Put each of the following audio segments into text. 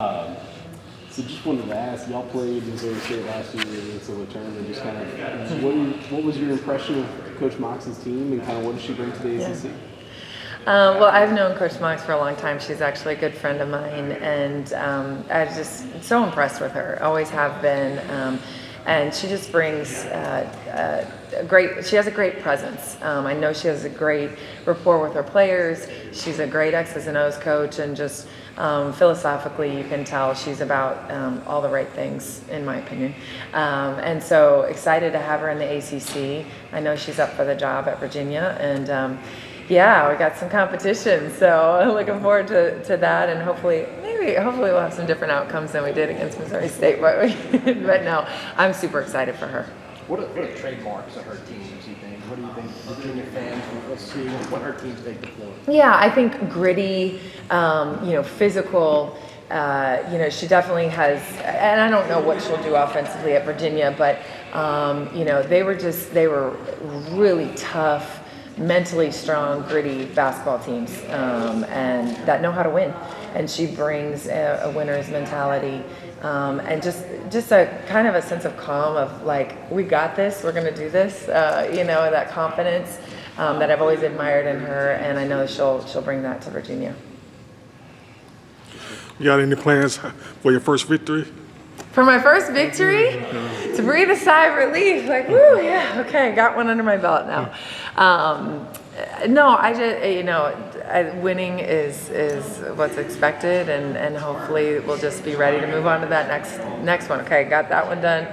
So just wanted to ask, y'all played Missouri State last year in the NCAA tournament. Just kind of, what was your impression of Coach Mox's team, and kind of what does she bring to the ACC? Well, I've known Coach Mox for a long time. She's actually a good friend of mine, and I'm just so impressed with her. Always have been, and she just brings she has a great presence. I know she has a great rapport with her players. She's a great X's and O's coach, and just philosophically, you can tell she's about all the right things, in my opinion. And so excited to have her in the ACC. I know she's up for the job at Virginia, and yeah, we got some competition, so I'm looking forward to that, and hopefully we'll have some different outcomes than we did against Missouri State. But no, I'm super excited for her. What are trademarks of her teams, you think? What do you think Virginia fans will see when her teams take the floor? Yeah, I think gritty, physical. She definitely has, and I don't know what she'll do offensively at Virginia, but they were really tough, mentally strong, gritty basketball teams, and that know how to win. And she brings a winner's mentality, and just a kind of a sense of calm of like, we got this, we're going to do this, that confidence that I've always admired in her, and I know she'll bring that to Virginia. You got any plans for your first victory? For my first victory, to breathe a sigh of relief, like, woo, yeah, okay, got one under my belt now. No, I just, winning is what's expected, and hopefully we'll just be ready to move on to that next one. Okay, got that one done.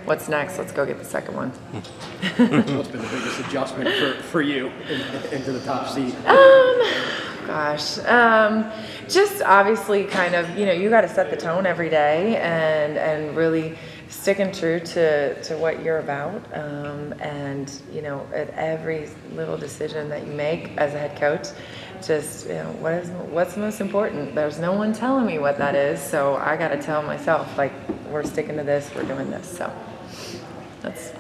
What's next? Let's go get the second one. What's been the biggest adjustment for you into the top seed? Just obviously kind of, you got to set the tone every day and really sticking true to what you're about. And at every little decision that you make as a head coach, just, what's most important? There's no one telling me what that is. So I got to tell myself, like, we're sticking to this, we're doing this. So that's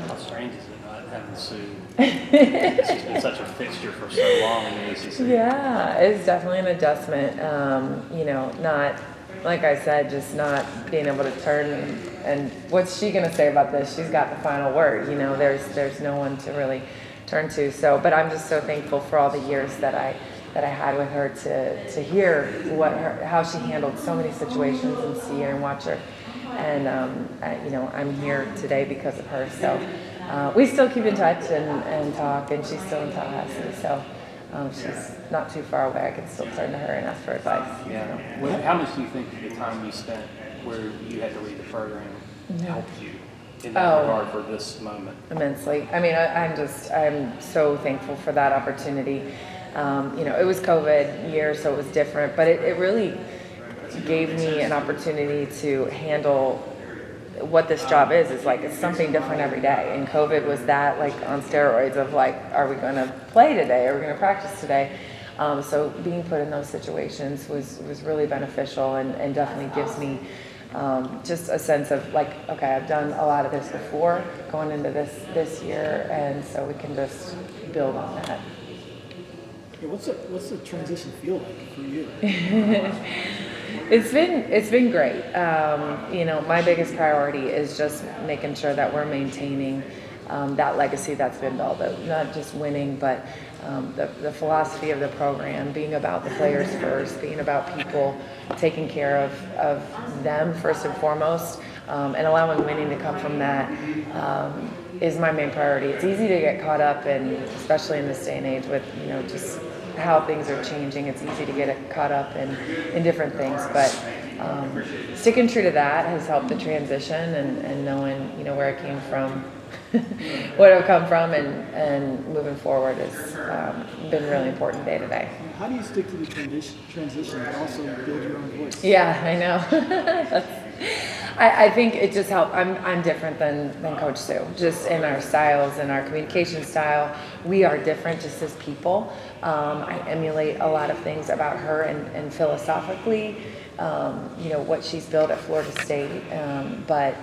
how strange is it not having Sue? She's been such a fixture for so long in the ACC. Yeah, it's definitely an adjustment. Not, like I said, just not being able to turn and what's she going to say about this? She's got the final word. There's no one to really turn to. So, but I'm just so thankful for all the years that I had with her to hear how she handled so many situations and see her and watch her. And I'm here today because of her. So we still keep in touch and talk, and she's still in Tallahassee. So she's not too far away. I can still turn to her and ask for advice. Yeah. Well, how much do you think the time you spent where you had to lead the program helped you in that regard for this moment? Immensely. I mean, I'm so thankful for that opportunity. It was COVID year, so it was different, but it really gave me an opportunity to handle what this job is. It's like, it's something different every day. And COVID was that, like, on steroids of like, are we going to play today? Are we going to practice today? So being put in those situations was really beneficial, and definitely gives me just a sense of like, okay, I've done a lot of this before going into this year, and so we can just build on that. Yeah, what's the transition feel like for you? It's been great. My biggest priority is just making sure that we're maintaining that legacy that's been built, not just winning, but the philosophy of the program, being about the players first, being about people, taking care of them first and foremost, and allowing winning to come from that is my main priority. It's easy to get caught up in, especially in this day and age with, just how things are changing. It's easy to get caught up in different things, but sticking true to that has helped the transition, and knowing, where I came from, what I've come from, and moving forward has been really important day to day. How do you stick to the transition and also build your own voice? Yeah, I know. I think it just helped. I'm different than Coach Sue, just in our styles and our communication style. We are different just as people. I emulate a lot of things about her, and philosophically, what she's built at Florida State. But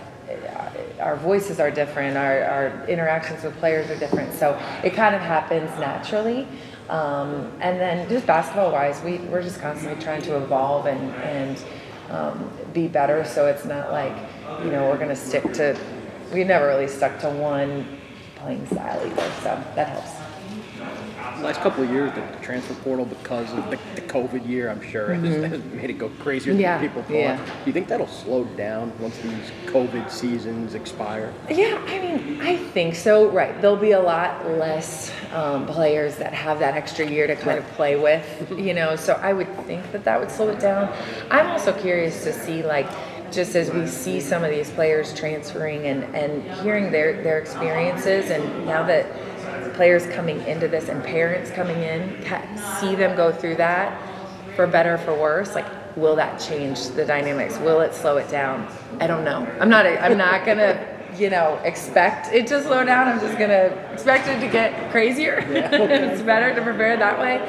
our voices are different. Our interactions with players are different. So it kind of happens naturally. And then just basketball-wise, we're just constantly trying to evolve and be better. So it's not like, you know, we're going to stick to, we never really stuck to one playing style either. So that helps. Last couple of years, the transfer portal, because of the COVID year, I'm sure has made it go crazier Yeah, than people thought. yeah. Do you think that'll slow down once these COVID seasons expire? Yeah, I mean, I think so. Right, there'll be a lot less players that have that extra year to kind of play with, you know. So I would think that would slow it down. I'm also curious to see, like, just as we see some of these players transferring and hearing their experiences, and now that players coming into this and parents coming in, see them go through that, for better or for worse, like, will that change the dynamics? Will it slow it down? I don't know. I'm not gonna, you know, expect it to slow down. I'm just gonna expect it to get crazier. It's better to prepare that way.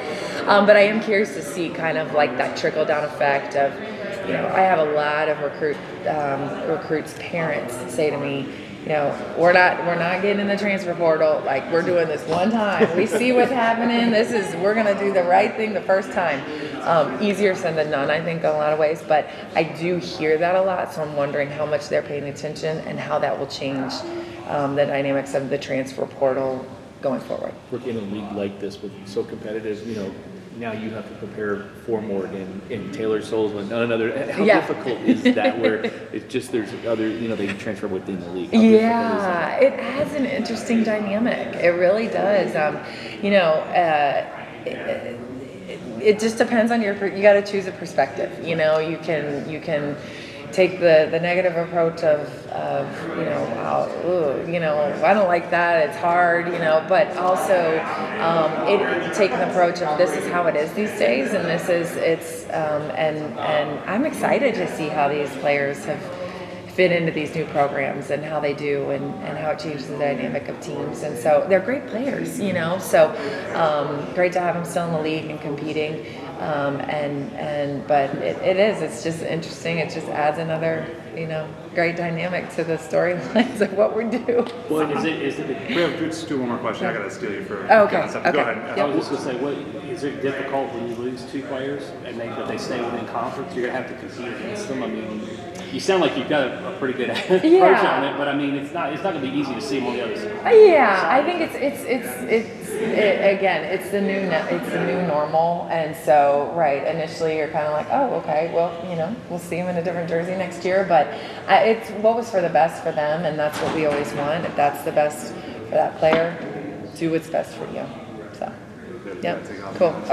But I am curious to see kind of like that trickle down effect of, you know, I have a lot of recruits' parents say to me, you know, we're not getting in the transfer portal. Like, we're doing this one time. We see what's happening. We're gonna do the right thing the first time. Easier said than done, I think, in a lot of ways. But I do hear that a lot, so I'm wondering how much they're paying attention and how that will change the dynamics of the transfer portal going forward. Working in a league like this, with so competitive, you know, now you have to prepare for Morgan and Taylor Solzman, another. How difficult is that? Where it's just there's other, you know, they transfer within the league. How difficult is that? It adds an interesting dynamic. It really does. You know, it just depends on you got to choose a perspective. You know, you can take the negative approach of you know, wow, you know, I don't like that, it's hard, you know, but also take the approach of this is how it is these days, and and I'm excited to see how these players have fit into these new programs and how they do, and how it changes the dynamic of teams. And so they're great players, you know, so great to have them still in the league and competing. But it's just interesting. It just adds another, you know, great dynamic to the storylines of what we do. Well, let's do one more question. I got to steal you for Okay. concept. Go ahead. I was just gonna say, is it difficult when you lose two players but they stay within conference? You're gonna have to compete against them. I mean, you sound like you've got a pretty good approach on it, but I mean, it's not gonna be easy to see them on the other side. Yeah, I think it's the new normal, and so initially you're kind of like, oh, okay, well, you know, we'll see them in a different jersey next year, but it's what was for the best for them, and that's what we always want. If that's the best for that player, do what's best for you. So, yeah, cool. Okay.